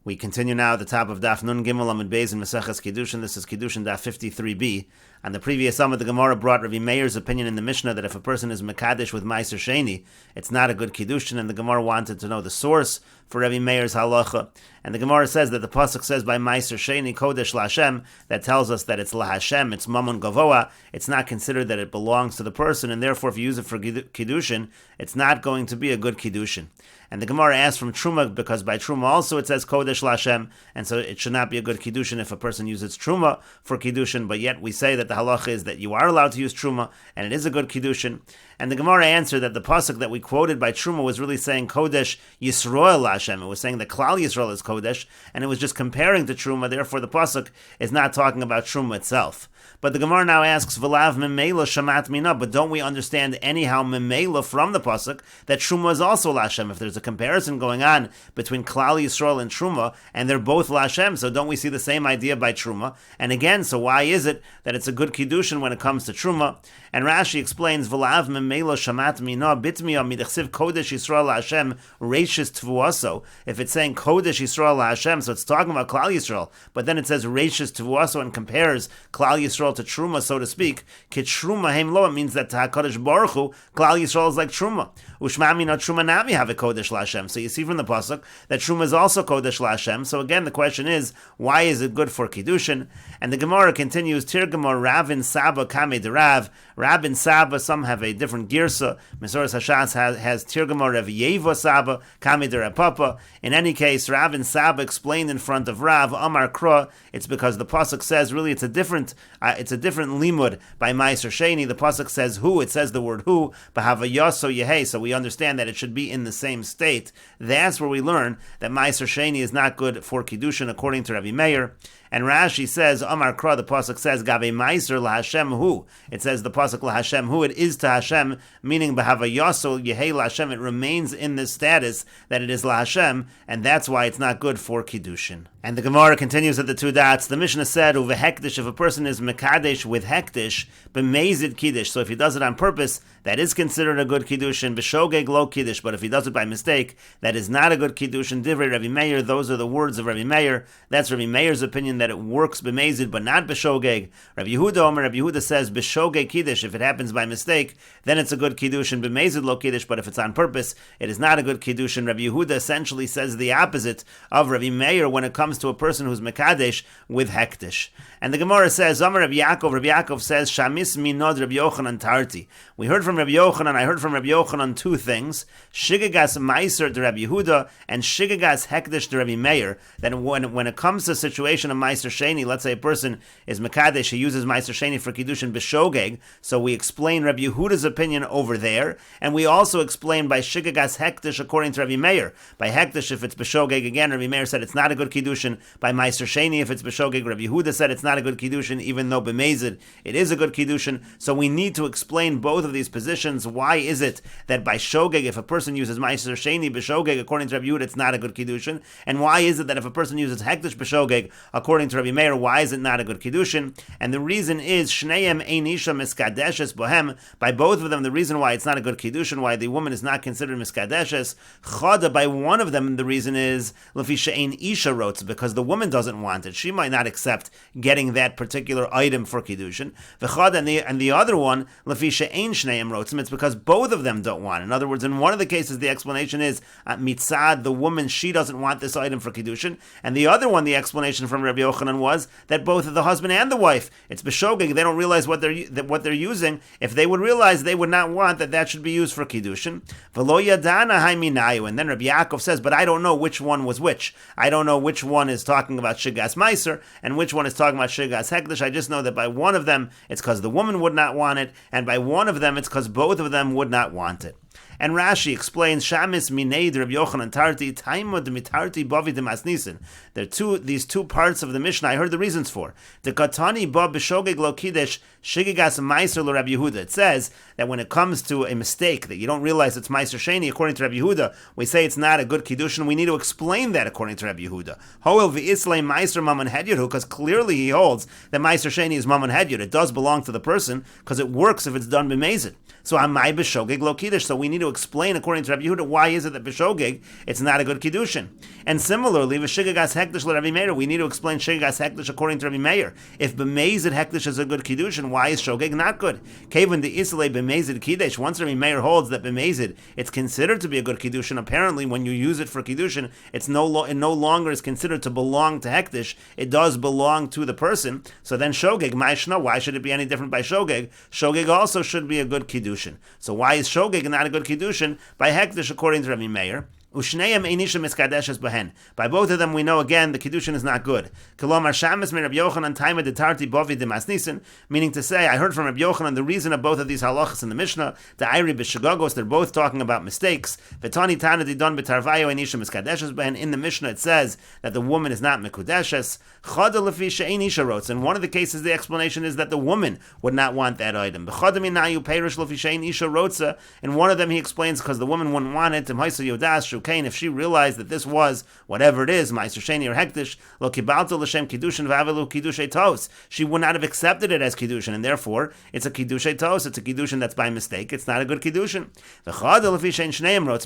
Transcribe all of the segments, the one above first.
We continue now at the top of Daf Nun Gimel Amud Beis in Meseches Kiddushin. This is Kiddushin Daf 53b. On the previous Amud, the Gemara brought Rabbi Meir's opinion in the Mishnah that if a person is Mekadesh with Meiser Sheni, it's not a good Kiddushin, and the Gemara wanted to know the source for Rabbi Meir's halacha. And the Gemara says that the Pasuk says by Meiser Sheni Kodesh LaHashem, that tells us that it's LaHashem, it's Mammon Gavoa, it's not considered that it belongs to the person, and therefore if you use it for Kiddushin, it's not going to be a good Kiddushin. And the Gemara asks from Truma, because by Truma also it says Kodesh LaHashem, and so it should not be a good Kiddushin if a person uses Truma for Kiddushin, but yet we say that the halacha is that you are allowed to use Truma, and it is a good Kiddushin. And the Gemara answered that the pasuk that we quoted by Truma was really saying Kodesh Yisroel LaHashem. It was saying that Klal Yisrael is Kodesh, and it was just comparing to Truma, therefore the pasuk is not talking about Truma itself. But the Gemara now asks, V'lav Memela Shamat Mina, but don't we understand anyhow Memela from the pasuk that Truma is also LaHashem? If there's a comparison going on between Klal Yisrael and Truma, and they're both LaHashem, so don't we see the same idea by Truma? And again, so why is it that it's a good Kiddushin when it comes to Truma? And Rashi explains, V'lav Memela Shamat Mina, Bitmiya Midachsiv Kodesh Yisrael LaHashem, Reishis Tvuaso. If it's saying Kodesh Yisrael LaHashem, so it's talking about Klal Yisrael, but then it says Reishis Tvuaso and compares Klal Yisrael to Truma, so to speak. Kit Truma Heim Lo, it means that HaKadosh Baruch Hu, Klal Yisrael is like Truma. Ushma Mina Truma Nami have a Kodesh LaHashem. So you see from the pasuk that Truma is also Kodesh LaHashem. So again, the question is, why is it good for Kiddushin? And the Gemara continues, Tirgamor Ravin Saba Kame de Rav. Rabin Saba, some have a different girsa. Mesoras Hashas has Tirgamor Rav Yeva Saba Kame de Rav Papa. In any case, Ravin Saba explained in front of Rav Amar Kra. It's because the pasuk says really it's a different limud by Meiser Sheni. The pasuk says who, it says the word who, Bahavayaso Yehei. So we understand that it should be in the same state. That's where we learn that Meiser Sheni is not good for Kiddushin according to Rabbi Meir. And Rashi says, Amar Kra, the pasuk says, Gabe Meiser LaHashem Hu. It says the pasuk LaHashem Hu, it is to Hashem, meaning Bahavayaso Yehei LaHashem, it remains in this status that it is LaHashem, and that's why it's not good for Kiddushin. And the Gemara continues at the two dots. The Mishnah said, Uvehektish, if a person is Mekadesh with Hektish, B'mezid Kiddush. So if he does it on purpose, that is considered a good Kiddushin. B'shogeg lo Kiddush. But if he does it by mistake, that is not a good Kiddushin. Divrei Rabbi Meir, those are the words of Rabbi Meir. That's Rabbi Meir's opinion that it works B'mezid, but not B'shogeg. Rabbi Yehuda says, B'shogeg Kiddush. If it happens by mistake, then it's a good Kiddushin. B'mezid lo Kiddush. But if it's on purpose, it is not a good Kiddushin. Rabbi Yehuda essentially says the opposite of Rabbi Meir when it comes to a person who's Mekadesh with Hektish. And the Gemara says, Amar Rabbi Yaakov says, Shamis minod Rabbi Yochanan tarti. We heard from Rabbi Yochanan, I heard from Rabbi Yochanan two things, Shigagas Meiser to Rabbi Yehuda, and Shigagas Hektish to Rabbi Meir, that when it comes to a situation of Meiser Sheni, let's say a person is Mekadesh, he uses Meiser Sheni for Kiddushin B'shogeg, so we explain Rabbi Yehuda's opinion over there, and we also explain by Shigagas Hektish according to Rabbi Meir. By Hektish, if it's B'shogeg, again, Rabbi Meir said it's not a good Kiddushin. By Meiser Sheni, if it's B'shogeg, Rabbi Yehuda said it's not a good Kiddushin, even though B'mezid, it is a good Kiddushin. So we need to explain both of these positions. Why is it that by Shogeg, if a person uses Meiser Sheni B'shogeg, according to Rabbi Yehuda, it's not a good Kiddushin? And why is it that if a person uses Hektish B'shogeg, according to Rabbi Meir, why is it not a good Kiddushin? And the reason is, Shneim Ein Isha Miskadeshes Bohem, by both of them, the reason why it's not a good Kiddushin, why the woman is not considered Miskadeshes, Chada, by one of them, the reason is, Lefisha Ein Isha Rotz, because the woman doesn't want it. She might not accept getting that particular item for Kiddushin. V'chad, and the other one, Lefisha Ein Shneim Rotzim, it's because both of them don't want it. In other words, in one of the cases, the explanation is, Mitzad, the woman, she doesn't want this item for Kiddushin. And the other one, the explanation from Rabbi Yochanan was that both of the husband and the wife, it's B'shogeg, they don't realize what they're using. If they would realize, they would not want that should be used for Kiddushin. V'lo yadana haiminayu. And then Rabbi Yaakov says, but I don't know which one was which. I don't know which one is talking about Shigas Meiser and which one is talking about Shigas Hektish. I just know that by one of them, it's because the woman would not want it, and by one of them, it's because both of them would not want it. And Rashi explains, Shamis Mineid Rabbi Yochanan Tarti, Taimud Mitarti Bavi Demasnisin. There are these two parts of the Mishnah I heard the reasons for. The Katani Ba B'Shogeg Lo Kiddush Shigigas Meiser Lo Rabbi Yehuda. It says that when it comes to a mistake that you don't realize it's Meiser Sheni, according to Rabbi Yehuda, we say it's not a good Kiddushin. We need to explain that according to Rabbi Yehuda. Hoel V'islei Meiser Mammon Hedyot, because clearly he holds that Meiser Sheni is Mammon Hedyot. It does belong to the person because it works if it's done b'mezid. So Amai B'Shogeg Lo Kiddush. So we need to explain, according to Rabbi Yehuda, why is it that b'shogeg it's not a good kiddushin. And similarly, v'shigagas hekdesh l'Rabbi Meir, we need to explain shigagas hekdesh according to Rabbi Meir. If b'mezid hekdesh is a good kiddushin, why is shogeg not good? Kevin the islay b'mezid kiddush. Once Rabbi Meir holds that b'mezid it's considered to be a good kiddushin, apparently when you use it for kiddushin, it no longer is considered to belong to hekdesh. It does belong to the person. So then shogeg, ma'ishna, why should it be any different by shogeg? Shogeg also should be a good kiddushin. So why is shogeg not a good kiddushin by hekdesh according to Rabbi Meir? Ushneim einisha miskadeshes behen. By both of them, we know again the kiddushin is not good. Kolomar shamis min Rabbi Yochanan taima detarti bovi demasnisin. Meaning to say, I heard from Rabbi Yochanan the reason of both of these halachas in the Mishnah. The Iri b'shagogos, they're both talking about mistakes. V'tani tana didon b'tarvayo einisha miskadeshes behen. In the Mishnah, it says that the woman is not mikudeshes. Chada lefi she'einisha rotz. In one of the cases, the explanation is that the woman would not want that item. B'chada minayu perish lefi she'einisha rotza. In one of them, he explains because the woman wouldn't want it. T'mhaisa yodas if she realized that this was whatever it is, Meiser Sheni or Hektish, lo kibalto l'shem kiddushin v'avelu kiddushay tos. She would not have accepted it as kiddushin, and therefore it's a kiddushay tos. It's a kiddushin that's by mistake. It's not a good kiddushin.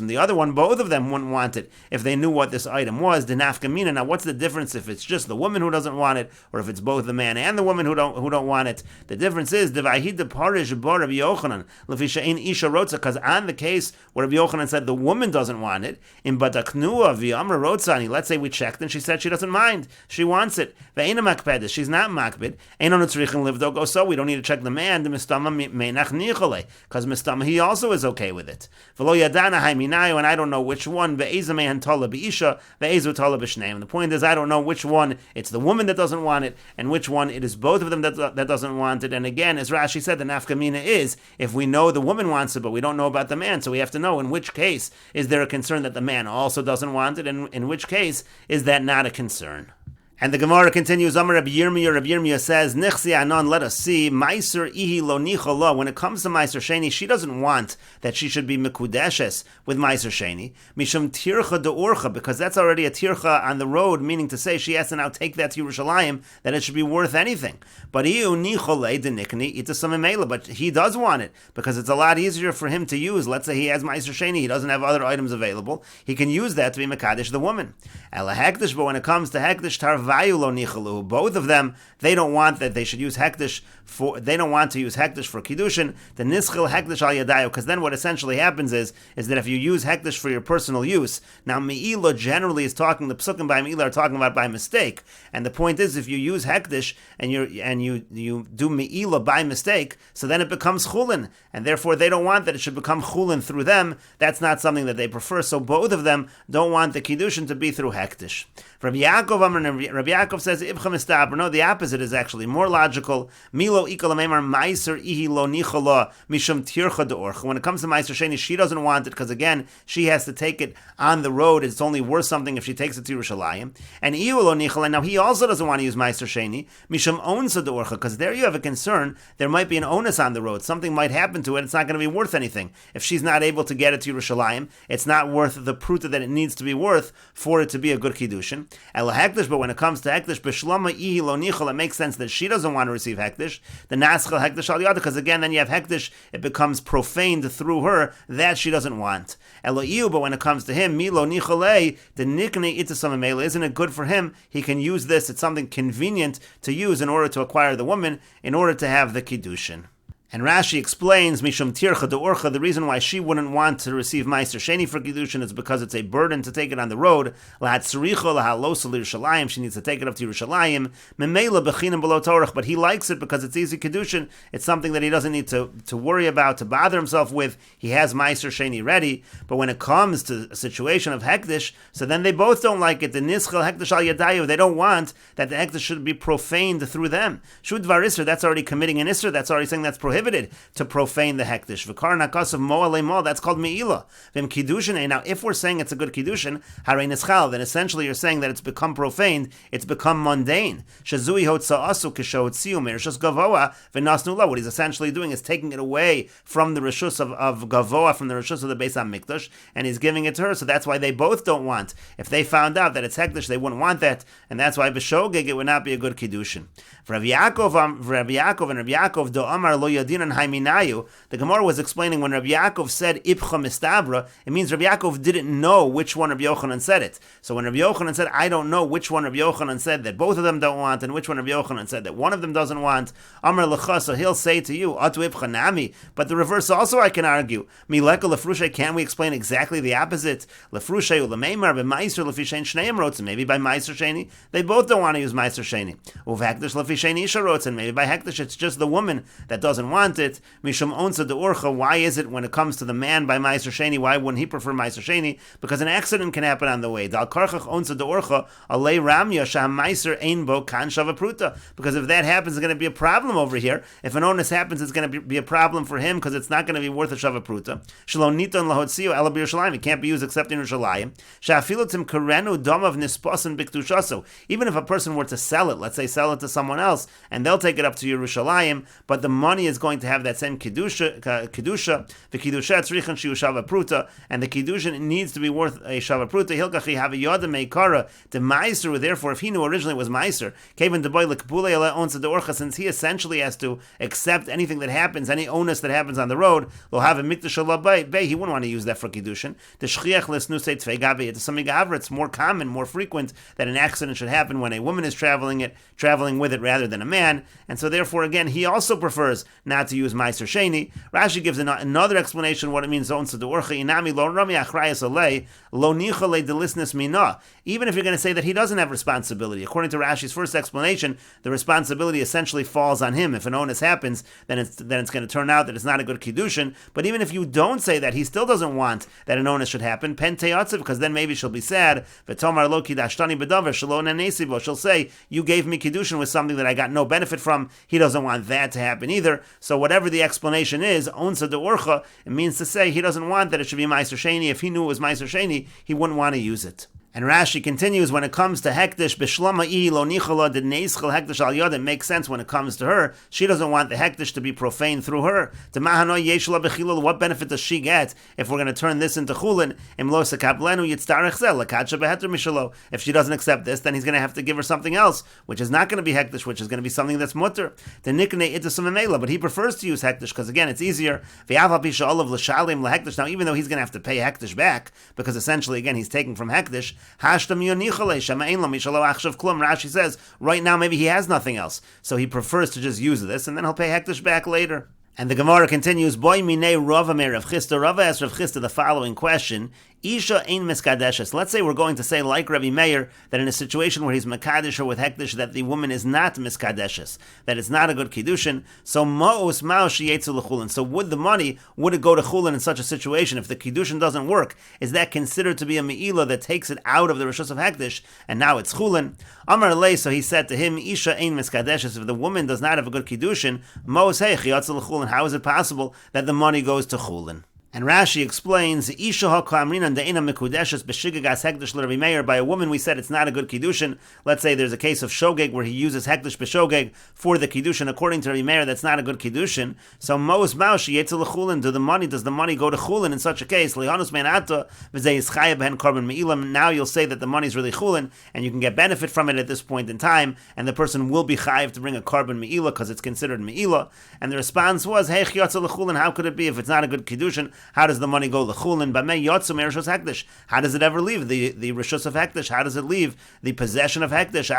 The other one, both of them wouldn't want it if they knew what this item was. Denafkamina. Now, what's the difference if it's just the woman who doesn't want it, or if it's both the man and the woman who don't want it? The difference is devahid the parish bar Rabbi Yochanan l'fishain isha rotza, because on the case where Rabbi Yochanan said the woman doesn't want it. In Bataknua v'Amra Rotzani, let's say we checked and she said she doesn't mind, she wants it. Ve'ena makpedes, she's not makbid. Einon tzrichin livdo go, so we don't need to check the man. The mistama meinach nichole, because mistama he also is okay with it. V'lo yadana haiminayu, and I don't know which one. Ve'eza mehan tola b'isha, ve'ezu tola b'shneim. The point is I don't know which one it's the woman that doesn't want it, and which one it is both of them that doesn't want it. And again, as Rashi said, the nafkamina is if we know the woman wants it, but we don't know about the man, so we have to know in which case is there a concern that the man also doesn't want it, and in which case is that not a concern. And the Gemara continues, Amar Rabbi Yirmiyah says, Nichsi anon, let us see, Meiser ihi lo nichola. When it comes to Meiser Sheni, she doesn't want that she should be mikudeshes with Meiser Sheni. Mishum tircha de urcha, because that's already a tircha on the road, meaning to say she has to now take that to Yerushalayim, that it should be worth anything. But iu nichole de nikni itasamimela, but he does want it, because it's a lot easier for him to use. Let's say he has Meiser Sheni, he doesn't have other items available. He can use that to be mekadesh the woman. Ela hekdesh, but when it comes to hekdesh, both of them, they don't want that they should use hekdesh for. They don't want to use hekdesh for kiddushin. The nischil hekdesh al yadayu, because then what essentially happens is that if you use hekdesh for your personal use, now meila generally is talking. The psukim by meila are talking about by mistake, and the point is if you use hekdesh and you do meila by mistake, so then it becomes chulin, and therefore they don't want that it should become chulin through them. That's not something that they prefer. So both of them don't want the kiddushin to be through hekdesh. Rabbi Yaakov says, no, the opposite is actually more logical. Milo meiser ihi lo nichola mishum tircha deorch. When it comes to Meiser Sheni, she doesn't want it because, again, she has to take it on the road. It's only worth something if she takes it to Yerushalayim. And ihu lo nichola, now he also doesn't want to use Meiser Sheni, mishum onsa deorcha, because there you have a concern. There might be an onus on the road. Something might happen to it. It's not going to be worth anything. If she's not able to get it to Yerushalayim, it's not worth the pruta that it needs to be worth for it to be a good kiddushin. But when it comes to hekdesh, b'shlama ihi lo nichol, it makes sense that she doesn't want to receive hekdesh. The naschal hekdesh al yada, because again, then you have hekdesh, it becomes profaned through her, that she doesn't want. Eloiu, but when it comes to him, milo nicholei, the nikne itasam, isn't it good for him? He can use this. It's something convenient to use in order to acquire the woman, in order to have the kiddushin. And Rashi explains, Mishum Tircha de Urcha, the reason why she wouldn't want to receive Meiser Sheni for Kiddushin is because it's a burden to take it on the road. Lahat Tzricha, Lahalosa Yerushalayim, she needs to take it up to Yerushalayim. Memela Bechinim Below Torach, but he likes it because it's easy Kiddushin. It's something that he doesn't need to worry about, to bother himself with. He has Meiser Sheni ready. But when it comes to a situation of Hekdesh, so then they both don't like it. The Nischel Hekdesh Al Yadayu, they don't want that the Hekdesh should be profaned through them. Shud Dvar Isser, that's already committing an Isser, that's already saying that's prohibited to profane the hekdesh. V'kar nakas of mo'alei mo, that's called me'ila. V'im kiddushin. Now, if we're saying it's a good kiddushin, harei nischal, then essentially you're saying that it's become profaned, it's become mundane. Shazui hotza'asu k'shotziu me'rishus gavoa v'nasnu la. What he's essentially doing is taking it away from the rishus of gavoa, from the rishus of the Beis HaMikdash, and he's giving it to her. So that's why they both don't want. If they found out that it's hekdesh, they wouldn't want that, and that's why b'shogeg it would not be a good kiddushin. For Rabbi Yaakov and Rabbi Yaakov do amar lo Adinan Haiminayu, the Gemara was explaining when Rabbi Yaakov said Ipcha Mistabra, it means Rabbi Yaakov didn't know which one Rabbi Yochanan said it. So when Rabbi Yochanan said, I don't know which one Rabbi Yochanan said that both of them don't want, and which one Rabbi Yochanan said that one of them doesn't want, Amar Lecha, so he'll say to you, Atu Ipcha Nami, but the reverse also I can argue. Mileka Lefrushe, can we explain exactly the opposite? Lefrushe Ulemeimar, B'Maiser Lefishen Shneim Rotzen, maybe by Maiser Sheni, they both don't want to use Maiser Sheni. Uvakdish Lefishen Isha Rotzen, maybe by Hekdish it's just the woman that doesn't want it. Mishum Onsa de Urcha, why is it when it comes to the man by Maiser Sheni, why wouldn't he prefer Maiser Sheni? Because an accident can happen on the way. Dal Karchach Onsa de Urcha, Alei Ramya, Sham Maiser Ein Bo Kan Shavapruta. Because if that happens, it's going to be a problem over here. If an onus happens, it's going to be a problem for him because it's not going to be worth a Shavapruta. Shalom Niton Lahotzio Ela B'Yerushalayim, it can't be used except in Yerushalayim. Shafilutim Karenu Domav Nisposan Biktushaso. Even if a person were to sell it, let's say sell it to someone else, and they'll take it up to Yerushalayim, but the money is going to have that same kedusha, the kedusha tzrichan shiu shavapruta, and the kedusha needs to be worth a shavapruta. Hilkachi have a yoda meikara the meiser. Therefore, if he knew originally it was meiser, kevin the boy lekpule ele onsa de orcha, since he essentially has to accept anything that happens, any onus that happens on the road, will have a mikdash bay. He wouldn't want to use that for kedushin. The shchiach lesnusei tfei it's something it's more common, more frequent that an accident should happen when a woman is traveling with it rather than a man, and so therefore again he also prefers not to use Meiser Sheni. Rashi gives another explanation what it means. Even if you're going to say that he doesn't have responsibility, according to Rashi's first explanation, the responsibility essentially falls on him. If an onus happens, then it's going to turn out that it's not a good kiddushin. But even if you don't say that, he still doesn't want that an onus should happen. Pen teyatzav, because then maybe she'll be sad. V'tomar lo kiddashtani b'davar shelo nanesibo. She'll say, you gave me kiddushin with something that I got no benefit from. He doesn't want that to happen either. So whatever the explanation is, onsa de orcha, it means to say he doesn't want that it should be Meiser Sheni. If he knew it was Meiser Sheni, he wouldn't want to use it. And Rashi continues, when it comes to Hektish, Bishlama'i lo nichala de neischel Hektish al yod, it makes sense when it comes to her. She doesn't want the Hektish to be profane through her. Mahanoy yeshla bechilul, what benefit does she get if we're going to turn this into chulin? Imlo sekablenu yitzdarech zel, lakatsha beheter mishalo. If she doesn't accept this, then he's going to have to give her something else, which is not going to be Hektish, which is going to be something that's mutter. The nikne itasumemela, but he prefers to use Hektish because again, it's easier. V'yav pisha olav l'shalim lehektish. Now, even though he's going to have to pay Hektish back, because essentially, again, he's taking from Hektish, Rashi says, right now maybe he has nothing else, so he prefers to just use this, and then he'll pay Hektish back later. And the Gemara continues, Boy minei Rava me Rav Chisda. Rava asked Rav Chisda the following question, Isha ein miskadeshes. Let's say we're going to say, like Rabbi Meir, that in a situation where he's mekadesh or with hekdesh, that the woman is not miskadeshes, that it's not a good kiddushin. So ma'os ma'os sheyetzu l'chulin. So would it go to chulin in such a situation? If the kiddushin doesn't work, is that considered to be a me'ilah that takes it out of the rishus of hekdesh, and now it's chulin? Amar lei, so he said to him, Isha ein miskadeshes. If the woman does not have a good kiddushin, ma'os hey chiyatzu l'chulin. How is it possible that the money goes to chulin? And Rashi explains, by a woman we said it's not a good kiddushin. Let's say there's a case of shogeg where he uses hekdesh b'shogeg for the kiddushin. According to Rabbi Meir, that's not a good kiddushin. So does the money go to chulin in such a case? Now you'll say that the money is really chulin, and you can get benefit from it at this point in time, and the person will be chayiv to bring a carbon me'ilah because it's considered me'ilah. And the response was, hey, how could it be if it's not a good kiddushin? How does the money go l'chulin? How does it ever leave the rishus of hekdesh? How does it leave the possession of hekdesh?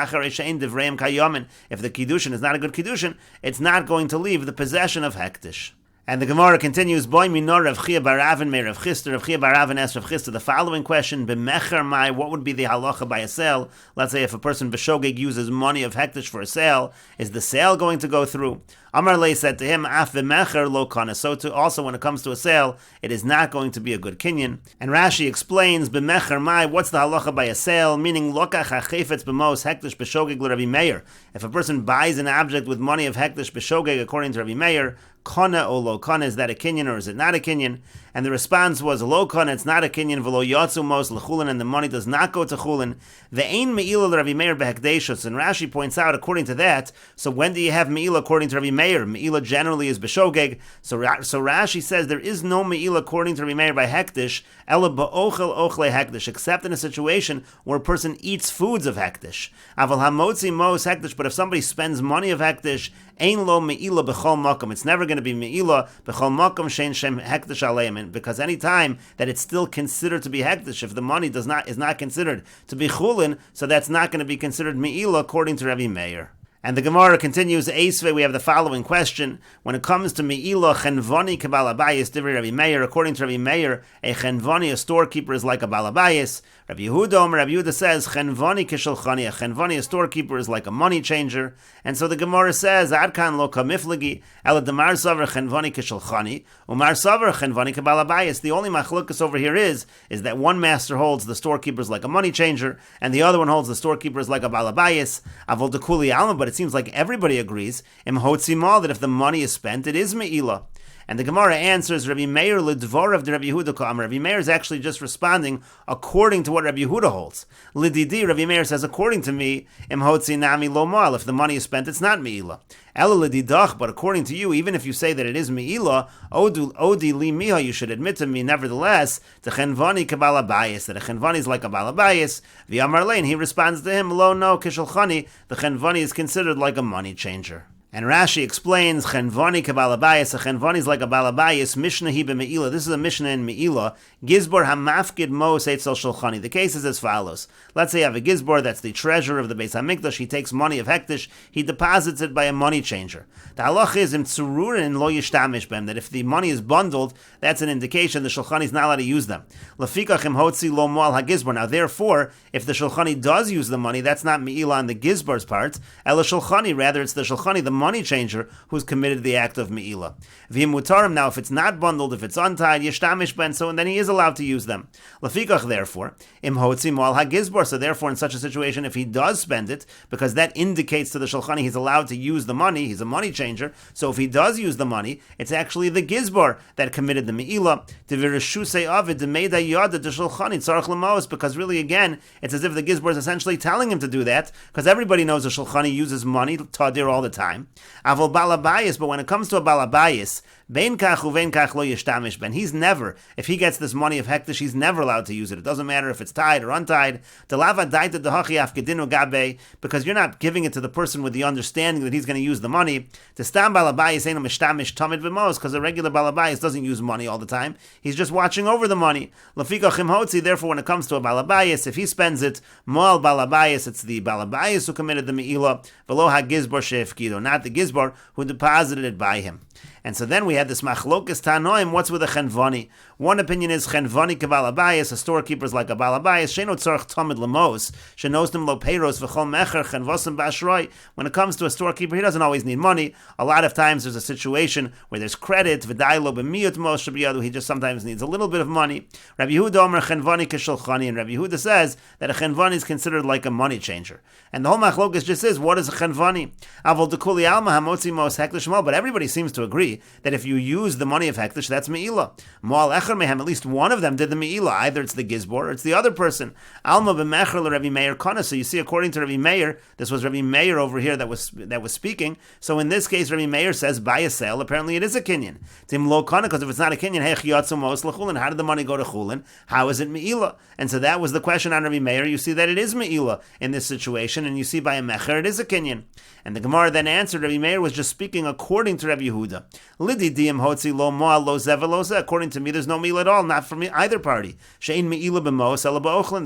If the kiddushin is not a good kiddushin, it's not going to leave the possession of hekdesh. And the Gemara continues, Boy minor Rav Chia Baravin me Rav Chisda. Rav Chia Baravin asked Rav Chisda the following question, B'mecher mai, what would be the halacha by a sale? Let's say if a person b'shogeg uses money of hekdesh for a sale, is the sale going to go through? Amar Lei said to him, Af v'mecher lo kana. So also when it comes to a sale, it is not going to be a good kinyan. And Rashi explains, B'mecher mai, what's the halacha by a sale? Meaning, lokach ha'chefetz b'mos hekdesh b'shogeg l'Rabi Meir. If a person buys an object with money of hekdesh b'shogeg, according to Rabbi Meir, kana o lo kana, is that a kinyan or is it not a kinyan? And the response was, lo kana, it's not a kinyan, v'lo yatsu mos l'chulin, and the money does not go to chulin. Ve'ein me'ilah l'Rabi Meir b'hekdeshus. And Rashi points out, according to that, so when do you have me'ilah according to Rabbi Meir? Me'ilah generally is b'shogeg. So Rashi says there is no me'ilah according to Rabbi Meir by hekdesh, ela ba'ochel ochle hekdesh, except in a situation where a person eats foods of hekdesh. Aval hamotzi mos hekdesh, but if somebody spends money of hekdesh, ein lo me'ilah b'chol makom, it's never going going to be me'ilah b'chol makom shein shem hekdesh aleim, because any time that it's still considered to be hekdesh, if the money is not considered to be chulin, so that's not going to be considered me'ilah according to Rabbi Meir. And the Gemara continues, Eisve, we have the following question. When it comes to Me'ilah, Chenvani Kabbalah Bayis, Divrei Rabbi Meir, according to Rabbi Meir, a Chenvani, a storekeeper, is like a Balabayis. Rabbi Yehuda says, Chenvani Kishalchani, a Chenvani, a storekeeper, is like a money changer. And so the Gemara says, Adkan lo kamiflagi, Ela Damar Savar Chenvani Kishalchani, Umar Savar Chenvani Kabbalah Bayis. The only machlukas over here is that one master holds the storekeeper is like a money changer, and the other one holds the storekeeper is like a Balabayis. Avol Dekuli Alma, but it seems like everybody agrees, that if the money is spent, it is me'ilah. And the Gemara answers, Rabbi Meir lidvor of the Rabbi Yehuda ka'am. Rabbi Meir is actually just responding according to what Rabbi Yehuda holds. Lididi, Rabbi Meir says, according to me, imhotzi nami lo mal. If the money is spent, it's not me'ilah. Ela lididach, but according to you, even if you say that it is me'ilah, odi li miha, you should admit to me, nevertheless, the chenvani kabbalah bayis, that a chenvani is like a balabayis. V'yamar lein, he responds to him, lo no kishalchani, the chenvani is considered like a money changer. And Rashi explains, Chenvani kabalabayis, a Chenvani is like a balabayis, Mishnah hi b'me'ilah. This is a Mishnah in Me'ilah. Gizbor hamafkid mos eitzel shulchani. The case is as follows. Let's say you have a Gizbor, that's the treasurer of the Beis HaMikdash. He takes money of Hektish, he deposits it by a money changer. The halach is, im tzururin lo yishtamish bem, that if the money is bundled, that's an indication the shulchani is not allowed to use them. Lefikach im hotzi lo moal ha-Gizbor. Now therefore, if the shulchani does use the money, that's not Me'ilah on the Gizbor's part, ela shulchani, rather it's the shulchani, the money changer, who's committed the act of me'ilah. V'imutarim, now if it's not bundled, if it's untied, yishtamish ben, so and then he is allowed to use them. Lefikach, therefore, im hotzi moal ha-Gizbor, so therefore in such a situation, if he does spend it, because that indicates to the shulchani he's allowed to use the money, he's a money changer, so if he does use the money, it's actually the Gizbor that committed the me'ilah. Because really, again, it's as if the Gizbor is essentially telling him to do that, because everybody knows the shulchani uses money tadir all the time. Avol balabayis, but when it comes to a balabayis, bein kach uvein kach lo yishtamish ben, he's never, if he gets this money of hektish, he's never allowed to use it. It doesn't matter if it's tied or untied. Because you're not giving it to the person with the understanding that he's going to use the money. To stam balabayis ain't a mishtamish tamid v'mos, because a regular balabayis doesn't use money all the time. He's just watching over the money. Lafika chim hotzi, therefore when it comes to a balabayis, if he spends it, moal balabayis, it's the balabayis who committed the me'ilah, v'lo ha-Gizbor she'efkido, not the Gizbor who deposited it by him. And so then we had this machlokas tanoim, what's with a chenvani? One opinion is chenvani kabalabayis, a storekeeper is like a balabayis, sheno tzarch tamid lemos, shenostim lo peiros v'chol mecher chenvosim b'ashroi. When it comes to a storekeeper, he doesn't always need money. A lot of times there's a situation where there's credit, v'dai lo b'miyut mos shabiyadu, he just sometimes needs a little bit of money. Rabbi Yehuda omer chenvani kishalchani, and Rabbi Yehuda says that a chenvani is considered like a money changer. And the whole machlokas just is, what is a chenvani? Avol dekuli alma hamotzi mos heklish mo, but everybody seems to agree that if you use the money of hektish, that's me'ilah. Moal echer mehem, at least one of them did the me'ilah. Either it's the Gizbor or it's the other person. Alma b'mecher l'Rabbi Meir kana. So you see, according to Rabbi Meir, this was Rabbi Meir over here that was speaking. So in this case, Rabbi Meir says buy a sale. Apparently, it is a kinyan. Tim lo kana, because if it's not a kinyan, hech yatzu mos l'chulin. How did the money go to chulin? How is it me'ilah? And so that was the question on Rabbi Meir. You see that it is me'ilah in this situation, and you see by a mecher it is a kinyan. And the Gemara then answered, Rabbi Meir was just speaking according to Rabbi Yehuda. Lidi diem hotzi lo moal lo zeva lo zeh. According to me, there's no me'ilah at all, not from either party. She'in me'ilah b'mos ela ba'ochlin.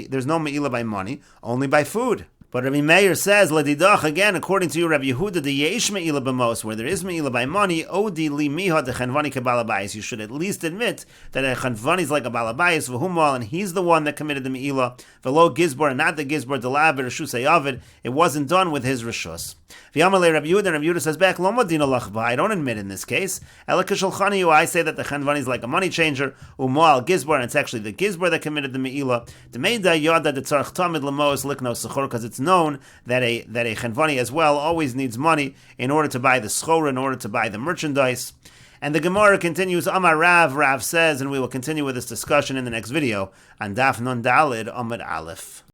There's no me'ilah by money, only by food. But Rabbi Meir says, Ledidach, again, according to you, Rabbi Yehuda, the yesh me'ilah b'mos, where there is me'ilah by money, odi li miha de chenvani kabalabayis. You should at least admit that a chenvani is like a balabayis, v'humal, and he's the one that committed the me'ilah, v'lo Gizbor, and not the Gizbor, delab reshus hayavid. It wasn't done with his reshus. V'yamalei Rabbi Yehuda, and Rabbi Yehuda says back, lo madina lachba. I don't admit in this case. Ela k'sholchani, I say that the chenvani is like a money changer, umal Gizbor, and it's actually the Gizbor that committed the me'ilah. Demeida yada de tzarch tamid lemos likno sechor, because it's known that a chenvani as well always needs money in order to buy the schora, in order to buy the merchandise. And the Gemara continues, Amar Rav says, and we will continue with this discussion in the next video on Daf Nun Dalid Amud Aleph.